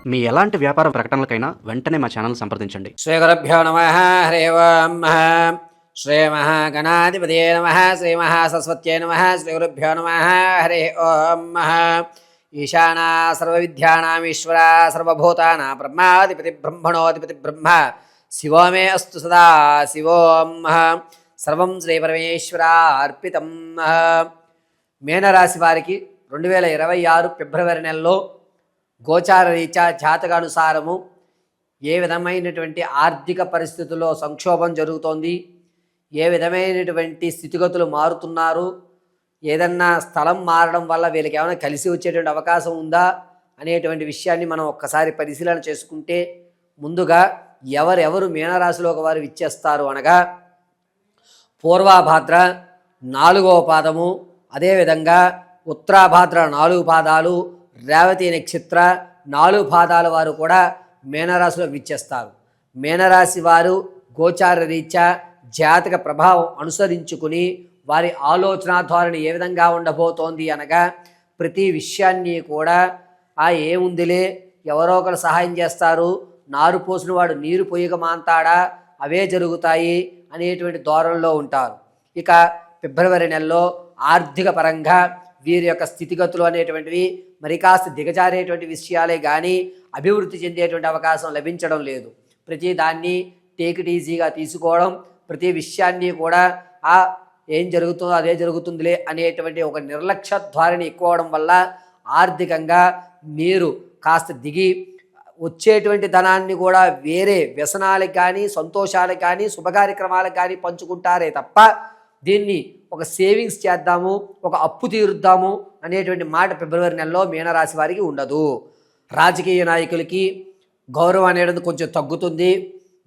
మీ ఎలాంటి వ్యాపార ప్రకటనలకైనా వెంటనే మా ఛానల్ సంప్రదించండి. శ్రీ గురుభ్యో నమః. హరి ఓం. శ్రీ మహాగణాధిపతయే నమః. శ్రీ మహాసరస్వత్యై నమః. శ్రీ గురుభ్యో నమః. హరి ఓం. ఈశానా సర్వవిద్యానాం ఈశ్వరా సర్వభూతానాం బ్రహ్మాధిపతి బ్రహ్మణోధిపతి బ్రహ్మ శివో మే అస్తు సదా శివోం. సర్వం శ్రీ పరమేశ్వరార్పితం. మీనరాశి వారికి 2026 ఫిబ్రవరి నెలలో గోచార రీత్యా జాతకానుసారము ఏ విధమైనటువంటి ఆర్థిక పరిస్థితుల్లో సంక్షోభం జరుగుతోంది, ఏ విధమైనటువంటి స్థితిగతులు మారుతున్నారు, ఏదన్నా స్థలం మారడం వల్ల వీళ్ళకి ఏమైనా కలిసి వచ్చేటువంటి అవకాశం ఉందా అనేటువంటి విషయాన్ని మనం ఒక్కసారి పరిశీలన చేసుకుంటే, ముందుగా ఎవరెవరు మీనరాశిలోకి వారు విచ్చేస్తారు అనగా పూర్వాభాద్ర 4వ పాదము, అదేవిధంగా ఉత్తరాభాద్ర 4 పాదాలు, రేవతి నక్షత్ర 4 పాదాల వారు కూడా మీనరాశిలో విచ్చేస్తారు. మీనరాశి వారు గోచార రీత్యా జాతక ప్రభావం అనుసరించుకుని వారి ఆలోచన ధోరణి ఏ విధంగా ఉండబోతోంది అనగా, ప్రతి విషయాన్ని కూడా ఏముందిలే ఎవరో ఒకరు సహాయం చేస్తారు, నారు పోసిన వాడు నీరు పొయ్యక మాంతాడా, అవే జరుగుతాయి అనేటువంటి ధోరణిలో ఉంటారు. ఇక ఫిబ్రవరి నెలలో ఆర్థిక పరంగా వీరి యొక్క స్థితిగతులు అనేటువంటివి మరి కాస్త దిగజారేటువంటి విషయాలే కానీ అభివృద్ధి చెందేటువంటి అవకాశం లభించడం లేదు. ప్రతి దాన్ని టేక్ ఇట్ ఈజీగా తీసుకోవడం, ప్రతి విషయాన్ని కూడా ఏం జరుగుతుందో అదే జరుగుతుందిలే అనేటువంటి ఒక నిర్లక్ష్య ధోరణి ఎక్కువ అవడం వల్ల ఆర్థికంగా మీరు కాస్త దిగి వచ్చేటువంటి ధనాన్ని కూడా వేరే వ్యసనాలకు కానీ సంతోషాలకు కానీ శుభకార్యక్రమాలకు కానీ పంచుకుంటారే తప్ప దీన్ని ఒక సేవింగ్స్ చేద్దాము, ఒక అప్పు తీరుద్దాము అనేటువంటి మాట ఫిబ్రవరి నెలలో మీనరాశి వారికి ఉండదు. రాజకీయ నాయకులకి గౌరవం అనేది కొంచెం తగ్గుతుంది,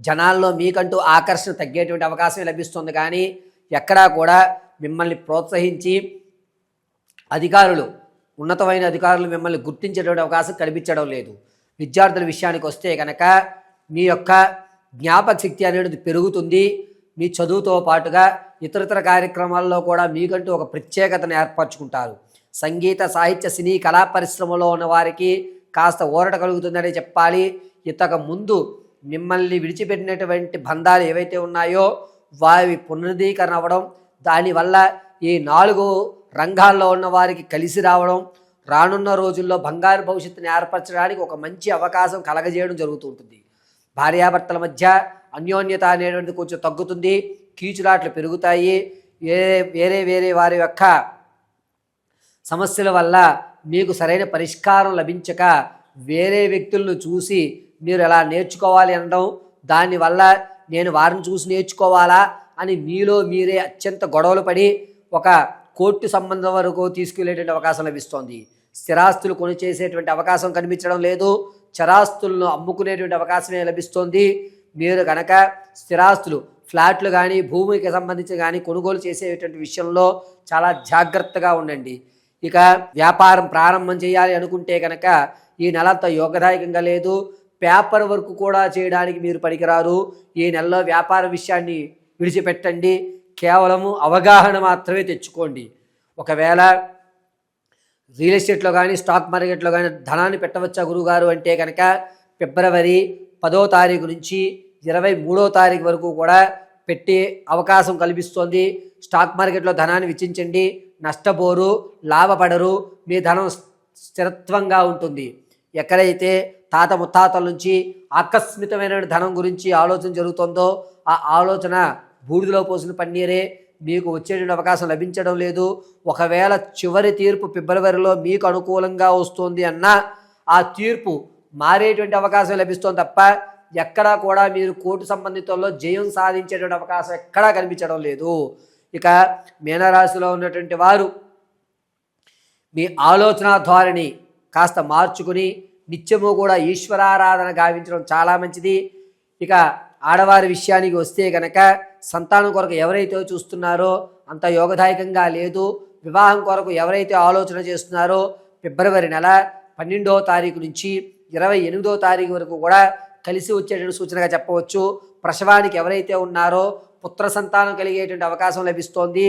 జనాల్లో మీకంటూ ఆకర్షణ తగ్గేటువంటి అవకాశం లభిస్తుంది. కానీ ఎక్కడా కూడా మిమ్మల్ని ప్రోత్సహించి అధికారులు, ఉన్నతమైన అధికారులు మిమ్మల్ని గుర్తించేటువంటి అవకాశం కనిపించడం లేదు. విద్యార్థుల విషయానికి వస్తే కనుక మీ యొక్క జ్ఞాపక శక్తి అనేది పెరుగుతుంది. మీ చదువుతో పాటుగా ఇతరతర కార్యక్రమాల్లో కూడా మీకంటూ ఒక ప్రత్యేకతను ఏర్పరచుకుంటారు. సంగీత సాహిత్య సినీ కళా పరిశ్రమలో ఉన్న వారికి కాస్త ఊరట కలుగుతుందనే చెప్పాలి. ఇంతకు ముందు మిమ్మల్ని విడిచిపెట్టినటువంటి బంధాలు ఏవైతే ఉన్నాయో వారి పునరుద్ధీకరణ అవ్వడం, దానివల్ల ఈ 4 రంగాల్లో ఉన్న వారికి కలిసి రావడం, రానున్న రోజుల్లో బంగారు భవిష్యత్తుని ఏర్పరచడానికి ఒక మంచి అవకాశం కలగజేయడం జరుగుతూ ఉంటుంది. భార్యాభర్తల మధ్య అన్యోన్యత అనేటువంటిది కొంచెం తగ్గుతుంది, కీచులాట్లు పెరుగుతాయి. వేరే వేరే వారి యొక్క సమస్యల వల్ల మీకు సరైన పరిష్కారం లభించక వేరే వ్యక్తులను చూసి మీరు ఎలా నేర్చుకోవాలి అనడం, దానివల్ల నేను వారిని చూసి నేర్చుకోవాలా అని మీలో మీరే అత్యంత గొడవలు పడి ఒక కోర్టు సంబంధం వరకు తీసుకెళ్లేటువంటి అవకాశం లభిస్తోంది. స్థిరాస్తులు కొని చేసేటువంటి అవకాశం కనిపించడం లేదు, చరాస్తులను అమ్ముకునేటువంటి అవకాశమే లభిస్తోంది. మీరు కనుక స్థిరాస్తులు, ఫ్లాట్లు కానీ భూమికి సంబంధించి కానీ కొనుగోలు చేసేటువంటి విషయంలో చాలా జాగ్రత్తగా ఉండండి. ఇక వ్యాపారం ప్రారంభం చేయాలి అనుకుంటే కనుక ఈ నెలంతా యోగదాయకంగా లేదు. పేపర్ వర్క్ కూడా చేయడానికి మీరు పనికిరారు. ఈ నెలలో వ్యాపార విషయాన్ని విడిచిపెట్టండి, కేవలము అవగాహన మాత్రమే తెచ్చుకోండి. ఒకవేళ రియల్ ఎస్టేట్లో కానీ స్టాక్ మార్కెట్లో కానీ ధనాన్ని పెట్టవచ్చా గురువుగారు అంటే కనుక ఫిబ్రవరి 10వ తారీఖు నుంచి 23వ తారీఖు వరకు కూడా పెట్టే అవకాశం కల్పిస్తోంది. స్టాక్ మార్కెట్లో ధనాన్ని వెచ్చించండి, నష్టపోరు, లాభపడరు, మీ ధనం స్థిరత్వంగా ఉంటుంది. ఎక్కడైతే తాత ముత్తాతల నుంచి ఆకస్మికమైన ధనం గురించి ఆలోచన జరుగుతుందో ఆ ఆలోచన బూడిదలో పోసిన పన్నీరే, మీకు వచ్చేటువంటి అవకాశం లభించడం లేదు. ఒకవేళ చివరి తీర్పు ఫిబ్రవరిలో మీకు అనుకూలంగా వస్తుంది అన్న ఆ తీర్పు మారేటువంటి అవకాశం లభిస్తుంది తప్ప ఎక్కడా కూడా మీరు కోర్టు సంబంధితుల్లో జయం సాధించేటువంటి అవకాశం ఎక్కడా కనిపించడం లేదు. ఇక మీనరాశిలో ఉన్నటువంటి వారు మీ ఆలోచన ధోరణి కాస్త మార్చుకుని నిత్యము కూడా ఈశ్వరారాధన గావించడం చాలా మంచిది. ఇక ఆడవారి విషయానికి వస్తే కనుక సంతానం కొరకు ఎవరైతే చూస్తున్నారో అంత యోగదాయకంగా లేదు. వివాహం కొరకు ఎవరైతే ఆలోచన చేస్తున్నారో ఫిబ్రవరి నెల 12వ తారీఖు నుంచి 28వ తారీఖు వరకు కూడా కలిసి వచ్చేటువంటి సూచనగా చెప్పవచ్చు. ప్రసవానికి ఎవరైతే ఉన్నారో పుత్ర సంతానం కలిగేటువంటి అవకాశం లభిస్తోంది.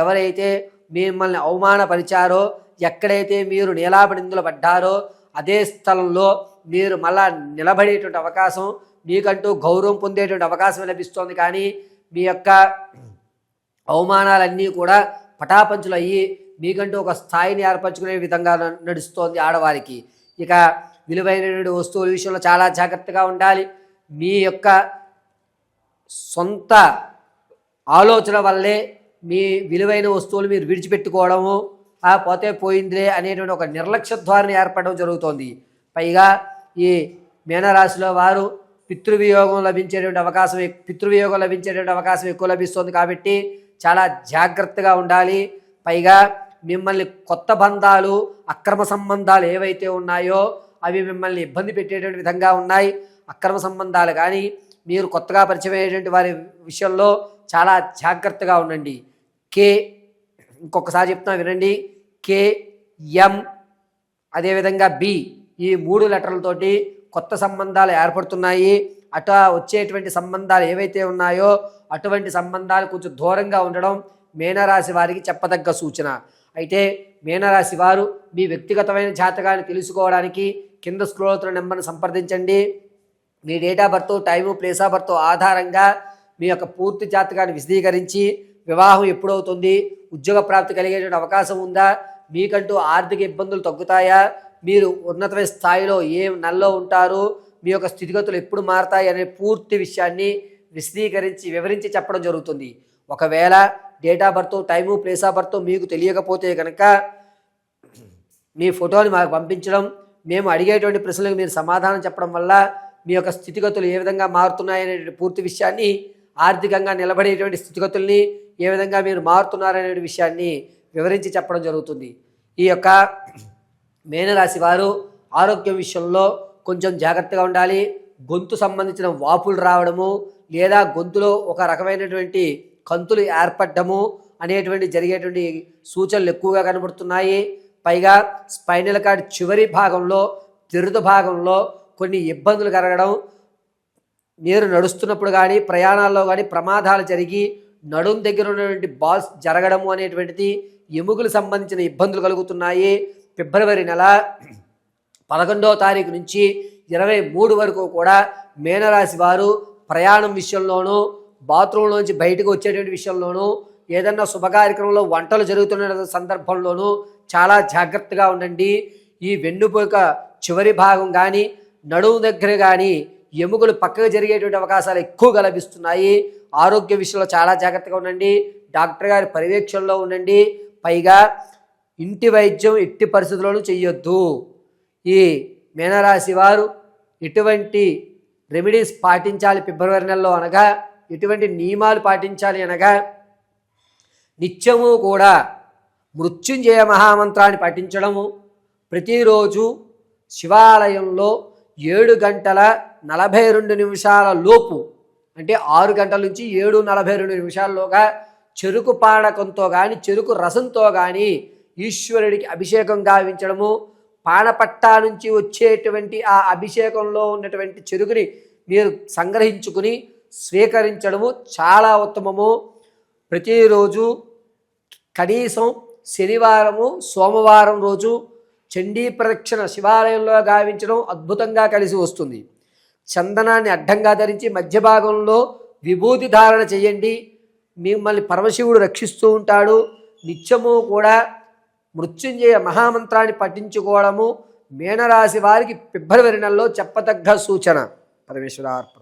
ఎవరైతే మిమ్మల్ని అవమానపరిచారో, ఎక్కడైతే మీరు నీలాపనిందులు పడ్డారో అదే స్థలంలో మీరు మళ్ళా నిలబడేటువంటి అవకాశం, మీకంటూ గౌరవం పొందేటువంటి అవకాశం లభిస్తోంది. కానీ మీ యొక్క అవమానాలన్నీ కూడా పటాపంచులు అయ్యి మీకంటూ ఒక స్థాయిని ఏర్పరచుకునే విధంగా నడుస్తోంది ఆడవారికి. ఇక విలువైనటువంటి వస్తువుల విషయంలో చాలా జాగ్రత్తగా ఉండాలి. మీ యొక్క సొంత ఆలోచన వల్లే మీ విలువైన వస్తువులు మీరు విడిచిపెట్టుకోవడము, పోతే పోయిందిలే అనేటువంటి ఒక నిర్లక్ష్య ధోరణి ఏర్పడడం జరుగుతోంది. పైగా ఈ మీనరాశిలో వారు పితృవియోగం లభించేటువంటి అవకాశం ఎక్కువ లభిస్తుంది. కాబట్టి చాలా జాగ్రత్తగా ఉండాలి. పైగా మిమ్మల్ని కొత్త బంధాలు, అక్రమ సంబంధాలు ఏవైతే ఉన్నాయో అవి మిమ్మల్ని ఇబ్బంది పెట్టేటువంటి విధంగా ఉన్నాయి. అక్రమ సంబంధాలు కానీ మీరు కొత్తగా పరిచయం అయ్యేటువంటి వారి విషయంలో చాలా జాగ్రత్తగా ఉండండి. ఇంకొకసారి చెప్తున్నా వినండి. KM అదేవిధంగా B ఈ 3 లెటర్లతోటి కొత్త సంబంధాలు ఏర్పడుతున్నాయి. వచ్చేటువంటి సంబంధాలు ఏవైతే ఉన్నాయో అటువంటి సంబంధాలు కొంచెం దూరంగా ఉండడం మీనరాశి వారికి చెప్పదగ్గ సూచన. అయితే మీనరాశి వారు మీ వ్యక్తిగతమైన జాతకాన్ని తెలుసుకోవడానికి కింద స్క్రోల్ అవుతున్న నెంబర్ని సంప్రదించండి. మీ date of birth, time, place of birth ఆధారంగా మీ యొక్క పూర్తి జాతకాన్ని విశదీకరించి వివాహం ఎప్పుడవుతుంది, ఉద్యోగ ప్రాప్తి కలిగేటువంటి అవకాశం ఉందా, మీకంటూ ఆర్థిక ఇబ్బందులు తగ్గుతాయా, మీరు ఉన్నతమైన స్థాయిలో ఏ నెలలో ఉంటారు, మీ యొక్క స్థితిగతులు ఎప్పుడు మారతాయి అనే పూర్తి విషయాన్ని విశదీకరించి వివరించి చెప్పడం జరుగుతుంది. ఒకవేళ date of birth, time, place of birth మీకు తెలియకపోతే కనుక మీ ఫోటోని మాకు పంపించడం, మేము అడిగేటువంటి ప్రశ్నలకు మీరు సమాధానం చెప్పడం వల్ల మీ యొక్క స్థితిగతులు ఏ విధంగా మారుతున్నాయనే పూర్తి విషయాన్ని, ఆర్థికంగా నిలబడేటువంటి స్థితిగతుల్ని ఏ విధంగా మీరు మారుతున్నారనే విషయాన్ని వివరించి చెప్పడం జరుగుతుంది. ఈ యొక్క మీనరాశి వారు ఆరోగ్యం విషయంలో కొంచెం జాగ్రత్తగా ఉండాలి. గొంతు సంబంధించిన వాపులు రావడము లేదా గొంతులో ఒక రకమైనటువంటి కంతులు ఏర్పడము అనేటువంటి జరిగేటువంటి సూచనలు ఎక్కువగా కనబడుతున్నాయి. పైగా స్పైనల్ కార్డ్ చివరి భాగంలో, తిరుదు భాగంలో కొన్ని ఇబ్బందులు కలగడం, మీరు నడుస్తున్నప్పుడు కానీ ప్రయాణాల్లో కానీ ప్రమాదాలు జరిగి నడుం దగ్గర ఉన్నటువంటి బాల్స్ జరగడము అనేటువంటిది, ఎముకలకు సంబంధించిన ఇబ్బందులు కలుగుతున్నాయి. ఫిబ్రవరి నెల 11వ తారీఖు నుంచి 23 వరకు కూడా మీనరాశి వారు ప్రయాణం విషయంలోనూ, బాత్రూంలోంచి బయటకు వచ్చేటువంటి విషయంలోనూ, ఏదన్నా శుభకార్యక్రమంలో వంటలు జరుగుతున్న సందర్భంలోనూ చాలా జాగ్రత్తగా ఉండండి. ఈ వెన్నుపూక చివరి భాగం కానీ, నడుము దగ్గర కానీ ఎముకలు పక్కకు జరిగేటువంటి అవకాశాలు ఎక్కువగా లభిస్తున్నాయి. ఆరోగ్య విషయంలో చాలా జాగ్రత్తగా ఉండండి. డాక్టర్ గారి పర్యవేక్షణలో ఉండండి. పైగా ఇంటి వైద్యం ఎట్టి పరిస్థితుల్లోనూ చెయ్యొద్దు. ఈ మీనరాశి వారు ఎటువంటి రెమెడీస్ పాటించాలి ఫిబ్రవరి నెలలో అనగా, ఎటువంటి నియమాలు పాటించాలి అనగా, నిత్యము కూడా మృత్యుంజయ మహామంత్రాన్ని పఠించడము, ప్రతిరోజు శివాలయంలో 7:42 లోపు, అంటే 6 గంటల నుంచి 7:42 చెరుకు పానకంతో కానీ చెరుకు రసంతో కానీ ఈశ్వరుడికి అభిషేకం గావించడము, పానపట్టా నుంచి వచ్చేటువంటి ఆ అభిషేకంలో ఉన్నటువంటి చెరుకుని మీరు సంగ్రహించుకుని స్వీకరించడము చాలా ఉత్తమము. ప్రతిరోజు కనీసం శనివారము, సోమవారం రోజు చండీ ప్రదక్షిణ శివాలయంలో గావించడం అద్భుతంగా కలిసి వస్తుంది. చందనాన్ని అడ్డంగా ధరించి మధ్య భాగంలో విభూతి ధారణ చేయండి. మిమ్మల్ని పరమశివుడు రక్షిస్తూ ఉంటాడు. నిత్యము కూడా మృత్యుంజయ మహామంత్రాన్ని పఠించుకోవడము మీనరాశి వారికి ఫిబ్రవరి నెలలో చెప్పదగ్గ సూచన. పరమేశ్వరార్పణ.